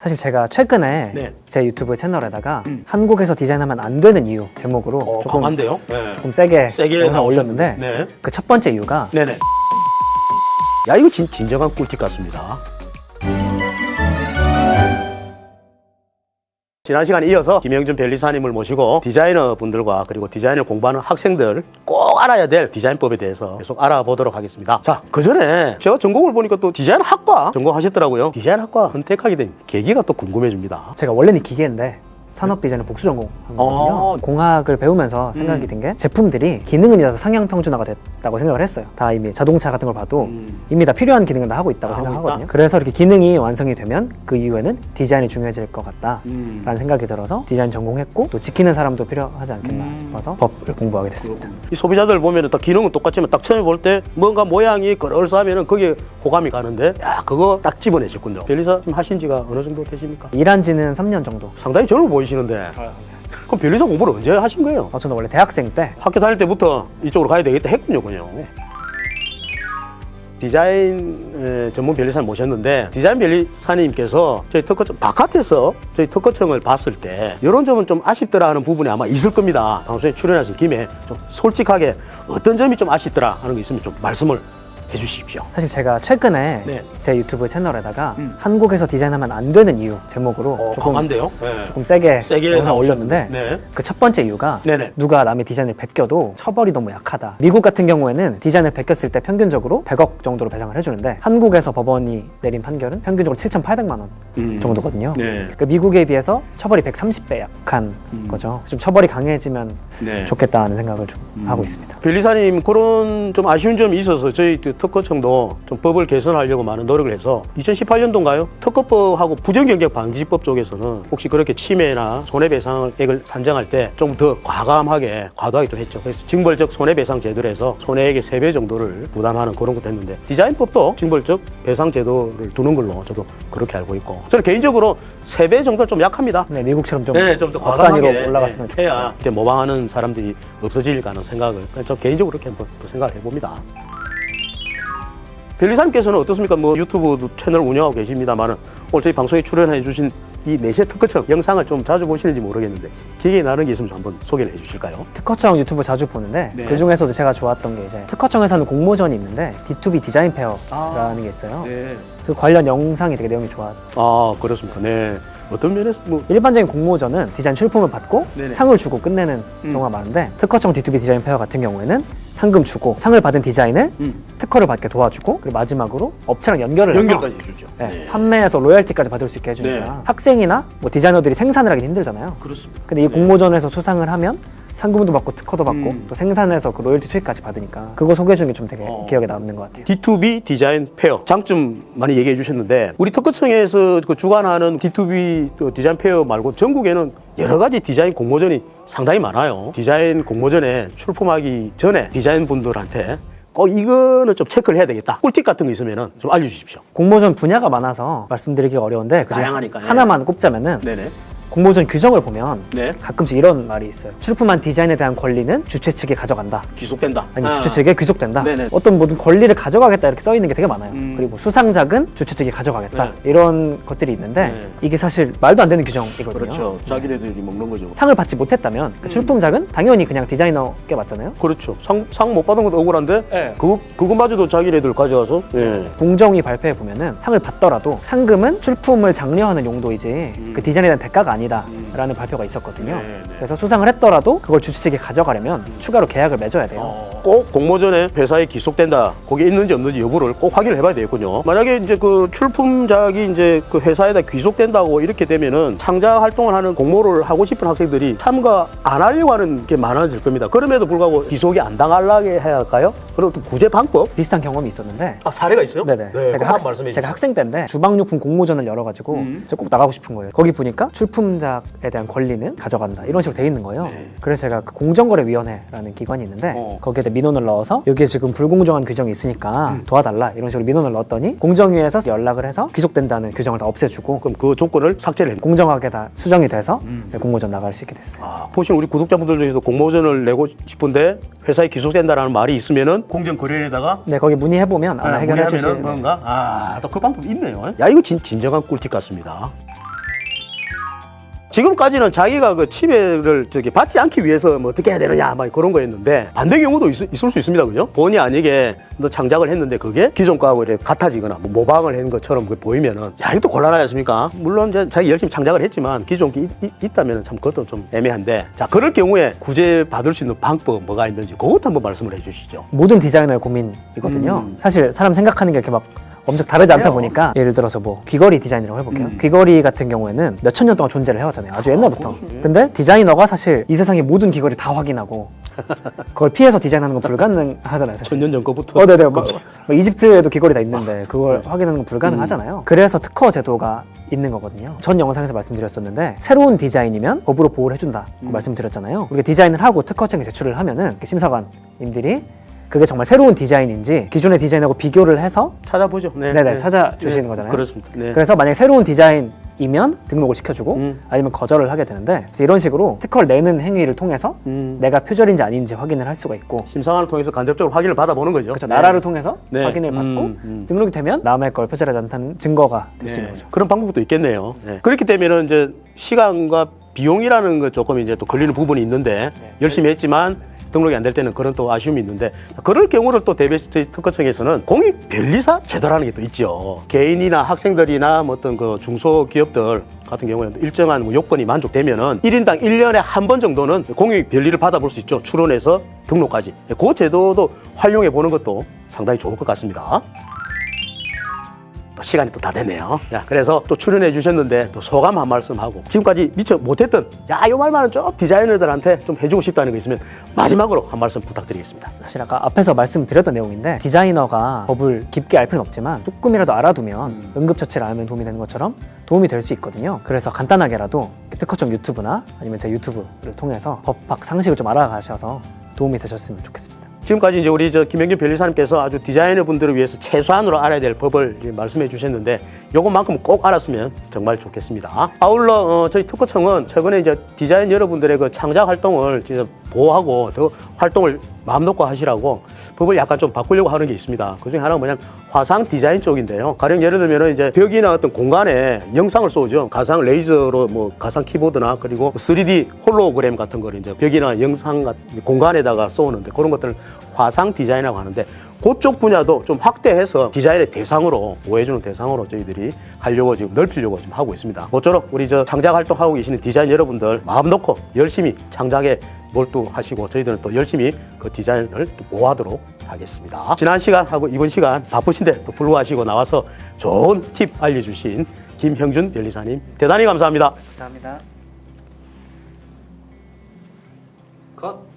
사실 제가 최근에 네. 제 유튜브 채널에다가 한국에서 디자인하면 안 되는 이유 제목으로 조금 강한데요? 네. 좀 세게 영상 나오셨는데. 올렸는데 네. 그 첫 번째 이유가 네네. 야, 이거 진정한 꿀팁 같습니다. 지난 시간에 이어서 김영준 변리사님을 모시고 디자이너 분들과 그리고 디자인을 공부하는 학생들 꼭 알아야 될 디자인법에 대해서 계속 알아보도록 하겠습니다. 자, 그 전에 제가 전공을 보니까 또 디자인학과 전공하셨더라고요. 디자인학과 선택하게 된 계기가 또 궁금해집니다. 제가 원래는 기계인데 산업 디자인을 복수 전공한 거거든요. 공학을 배우면서 생각이 든 게 제품들이 기능은 다 상향 평준화가 됐다고 생각을 했어요. 다 이미 자동차 같은 걸 봐도 이미 다 필요한 기능은 다 하고 있다고 생각하거든요. 그래서 이렇게 기능이 완성이 되면 그 이후에는 디자인이 중요해질 것 같다라는 생각이 들어서 디자인 전공했고 또 지키는 사람도 필요하지 않겠나 싶어서 법을 공부하게 됐습니다. 이 소비자들 보면 딱 기능은 똑같지만 딱 처음에 볼 때 뭔가 모양이 그럴싸하면 거기에 호감이 가는데 야, 그거 딱 집어내셨군요. 변리사 지금 하신 지가 어느 정도 되십니까? 일한 지는 3년 정도. 상당히 젊어 보이시는데 그럼 변리사 공부를 언제 하신 거예요? 저는 원래 대학생 때 학교 다닐 때부터 이쪽으로 가야 되겠다 했군요, 그냥. 디자인 전문 변리사님 모셨는데 디자인 변리사님께서 저희 특허청 바깥에서 저희 특허청을 봤을 때 이런 점은 좀 아쉽더라 하는 부분이 아마 있을 겁니다. 방송에 출연하신 김에 좀 솔직하게 어떤 점이 좀 아쉽더라 하는 거 있으면 좀 말씀을 해주십시오. 사실 제가 최근에 네. 제 유튜브 채널에다가 한국에서 디자인하면 안 되는 이유 제목으로 강한데요? 네. 조금 세게 영상 올렸는데 네. 그 첫 번째 이유가 네네. 누가 남의 디자인을 베껴도 처벌이 너무 약하다. 미국 같은 경우에는 디자인을 베꼈을 때 평균적으로 100억 정도로 배상을 해주는데 한국에서 법원이 내린 판결은 평균적으로 7,800만 원 정도거든요. 네. 그 미국에 비해서 처벌이 130배 약한 거죠. 좀 처벌이 강해지면 네. 좋겠다는 생각을 좀 하고 있습니다. 변리사님 그런 좀 아쉬운 점이 있어서 저희 특허청도 좀 법을 개선하려고 많은 노력을 해서 2018년도인가요? 특허법하고 부정경쟁 방지법 쪽에서는 혹시 그렇게 침해나 손해배상액을 산정할 때 좀 더 과감하게 과도하게 좀 했죠. 그래서 징벌적 손해배상 제도를 해서 손해액의 3배 정도를 부담하는 그런 것도 했는데 디자인법도 징벌적 배상 제도를 두는 걸로 저도 그렇게 알고 있고 저는 개인적으로 3배 정도는 좀 약합니다. 네, 미국처럼 좀 좀 더 단위로 과감하게 올라갔으면 좋겠어요. 해야 이제 모방하는 사람들이 없어질까 하는 생각을 저 개인적으로 그렇게 한번 또 생각을 해봅니다. 변리사님께서는 어떻습니까? 뭐 유튜브 채널 운영하고 계십니다만은 오늘 저희 방송에 출연해 주신 이 내세 특허청 영상을 좀 자주 보시는지 모르겠는데 기억에 나는 게 있으면 좀 한번 소개를 해주실까요? 특허청 유튜브 자주 보는데 네. 그 중에서도 제가 좋았던 게 이제 특허청에서 하는 공모전이 있는데 D2B 디자인 페어라는 게 있어요. 네. 그 관련 영상이 되게 내용이 좋아. 아, 그렇습니까? 네. 어떤 면에서 뭐 일반적인 공모전은 디자인 출품을 받고 네네. 상을 주고 끝내는 경우가 많은데 특허청 D2B 디자인 페어 같은 경우에는 상금 주고 상을 받은 디자인을 특허를 받게 도와주고 그리고 마지막으로 업체랑 연결을 해서 연결까지 해주죠. 네, 판매해서 로열티까지 받을 수 있게 해주니까 네. 학생이나 뭐 디자이너들이 생산을 하기 힘들잖아요. 그렇습니다. 근데 이 공모전에서 수상을 하면 상금도 받고 특허도 받고 또 생산해서 그 로열티 수익까지 받으니까 그거 소개해 주는 게 좀 되게 기억에 남는 것 같아요. D2B 디자인 페어 장점 많이 얘기해 주셨는데 우리 특허청에서 그 주관하는 D2B 디자인 페어 말고 전국에는 여러 가지 디자인 공모전이 상당히 많아요. 디자인 공모전에 출품하기 전에 디자인 분들한테 꼭 이거는 좀 체크를 해야 되겠다. 꿀팁 같은 거 있으면 좀 알려주십시오. 공모전 분야가 많아서 말씀드리기가 어려운데 그중에 다양하니까요. 하나만 꼽자면은 네네. 공모전 규정을 보면 네. 가끔씩 이런 말이 있어요. 출품한 디자인에 대한 권리는 주최 측이 가져간다. 귀속된다. 아니면 주최 측에 귀속된다. 네네. 어떤 모든 권리를 가져가겠다 이렇게 써 있는 게 되게 많아요. 그리고 수상작은 주최 측이 가져가겠다. 이런 것들이 있는데 네. 이게 사실 말도 안 되는 규정이거든요. 그렇죠. 자기네들이 먹는 거죠. 상을 받지 못했다면 그 출품작은 당연히 그냥 디자이너께 맞잖아요. 그렇죠. 상 못 받은 것도 억울한데 네. 그것마저도 자기네들 가져가서 공정위 발표에 보면은 상을 받더라도 상금은 출품을 장려하는 용도이지 그 디자인에 대한 대가가 아니다라는 발표가 있었거든요. 네. 그래서 수상을 했더라도 그걸 주최 측이 가져가려면 추가로 계약을 맺어야 돼요. 꼭 공모전에 회사에 기속된다. 거기에 있는지 없는지 여부를 꼭 확인을 해봐야 되겠군요. 만약에 이제 그 출품작이 이제 그 회사에다 귀속된다고 이렇게 되면은 창작 활동을 하는 공모를 하고 싶은 학생들이 참가 안 하려고 하는 게 많아질 겁니다. 그럼에도 불구하고 귀속이 안 당하게 해야 할까요? 그리고 또 구제 방법? 비슷한 경험이 있었는데 아, 사례가 있어요? 네네. 제가 학생 때인데 주방용품 공모전을 열어가지고 제가 꼭 나가고 싶은 거예요. 거기 보니까 출품작에 대한 권리는 가져간다 이런 식으로 돼 있는 거예요. 그래서 제가 그 공정거래위원회라는 기관이 있는데 거기에다 민원을 넣어서 여기에 지금 불공정한 규정이 있으니까 도와달라 이런 식으로 민원을 넣었더니 공정위에서 연락을 해서 귀속된다는 규정을 다 없애주고 그럼 그 조건을 삭제를 했네. 공정하게 다 수정이 돼서 공모전 나갈 수 있게 됐어요. 보시는 우리 구독자분들 중에서 공모전을 내고 싶은데 회사에 기속된다라는 말이 있으면은 공정거래에다가 네, 거기 문의해보면 아마 해결해 주실 뭔가 또 그 방법이 있네요. 야, 이거 진정한 꿀팁 같습니다. 지금까지는 자기가 그 치매를 저기 받지 않기 위해서 뭐 어떻게 해야 되느냐 막 그런 거였는데 반대 경우도 있을 수 있습니다, 그죠? 본의 아니게 너 창작을 했는데 그게 기존 거하고 이렇게 같아지거나 뭐 모방을 한 것처럼 보이면은 야 이것도 곤란하지 않습니까? 물론 이제 자기 열심히 창작을 했지만 기존 게 있다면 참 그것도 좀 애매한데 자 그럴 경우에 구제 받을 수 있는 방법 뭐가 있는지 그것도 한번 말씀을 해주시죠. 모든 디자이너의 고민이거든요. 사실 사람 생각하는 게 이렇게 막 엄청 다르지 않다 보니까 예를 들어서 뭐 귀걸이 디자인이라고 해볼게요. 귀걸이 같은 경우에는 몇천 년 동안 존재를 해왔잖아요. 아주 옛날부터. 근데 디자이너가 사실 이 세상의 모든 귀걸이 다 확인하고 그걸 피해서 디자인하는 건 불가능하잖아요. 사실. 천년 전 거부터. 네네. 뭐 이집트에도 귀걸이 다 있는데 그걸 확인하는 건 불가능하잖아요. 그래서 특허 제도가 있는 거거든요. 전 영상에서 말씀드렸었는데 새로운 디자인이면 법으로 보호를 해준다고 말씀드렸잖아요. 우리가 디자인을 하고 특허청에 제출을 하면은 심사관님들이 그게 정말 새로운 디자인인지 기존의 디자인하고 비교를 해서 찾아보죠. 네네 찾아주시는 거잖아요. 그렇습니다. 네. 그래서 만약에 새로운 디자인이면 등록을 시켜주고 아니면 거절을 하게 되는데 그래서 이런 식으로 특허를 내는 행위를 통해서 내가 표절인지 아닌지 확인을 할 수가 있고 심사관을 통해서 간접적으로 확인을 받아보는 거죠. 그렇죠. 나라를 통해서 네. 확인을 받고 등록이 되면 남의 걸 표절하지 않다는 증거가 될 수 있는 거죠. 그런 방법도 있겠네요. 네. 그렇기 때문에 이제 시간과 비용이라는 거 조금 이제 또 걸리는 부분이 있는데 열심히 했지만 등록이 안 될 때는 그런 또 아쉬움이 있는데 그럴 경우를 또 저희 특허청에서는 공익 변리사 제도라는 게 또 있죠. 개인이나 학생들이나 뭐 어떤 그 중소기업들 같은 경우에는 일정한 뭐 요건이 만족되면은 1인당 1년에 한 번 정도는 공익 변리를 받아볼 수 있죠. 출원해서 등록까지. 그 제도도 활용해 보는 것도 상당히 좋을 것 같습니다. 시간이 또 다 됐네요. 야, 그래서 또 출연해 주셨는데 또 소감 한 말씀 하고 지금까지 미처 못했던 이 말만은 좀 디자이너들한테 좀 해주고 싶다는 거 있으면 마지막으로 한 말씀 부탁드리겠습니다. 사실 아까 앞에서 말씀드렸던 내용인데 디자이너가 법을 깊게 알 필요는 없지만 조금이라도 알아두면 응급처치를 알면 도움이 되는 것처럼 도움이 될 수 있거든요. 그래서 간단하게라도 특허청 유튜브나 아니면 제 유튜브를 통해서 법학 상식을 좀 알아가셔서 도움이 되셨으면 좋겠습니다. 지금까지 이제 우리 김영준 변리사님께서 아주 디자이너 분들을 위해서 최소한으로 알아야 될 법을 말씀해 주셨는데 요것만큼 꼭 알았으면 정말 좋겠습니다. 아울러 저희 특허청은 최근에 이제 디자인 여러분들의 그 창작 활동을 진짜 보호하고 더 활동을 마음 놓고 하시라고 법을 약간 좀 바꾸려고 하는 게 있습니다. 그 중에 하나가 뭐냐면 화상 디자인 쪽인데요. 가령 예를 들면 이제 벽이나 어떤 공간에 영상을 쏘죠. 가상 레이저로 뭐 가상 키보드나 그리고 3D 홀로그램 같은 걸 이제 벽이나 영상 같은 공간에다가 쏘는데 그런 것들을 화상 디자인이라고 하는데 그쪽 분야도 좀 확대해서 디자인의 대상으로 보여주는 대상으로 저희들이 하려고 지금 넓히려고 지금 하고 있습니다. 모쪼록 우리 창작 활동하고 계시는 디자인 여러분들 마음 놓고 열심히 창작에 몰두하시고 저희들은 또 열심히 그 디자인을 또 보호하도록 하겠습니다. 지난 시간하고 이번 시간 바쁘신데 또 불구하시고 나와서 좋은 팁 알려주신 김형준 변리사님 대단히 감사합니다. 감사합니다. 컷.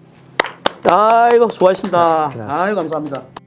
아이고 수고하셨습니다. 고생하셨습니다. 아이고 감사합니다.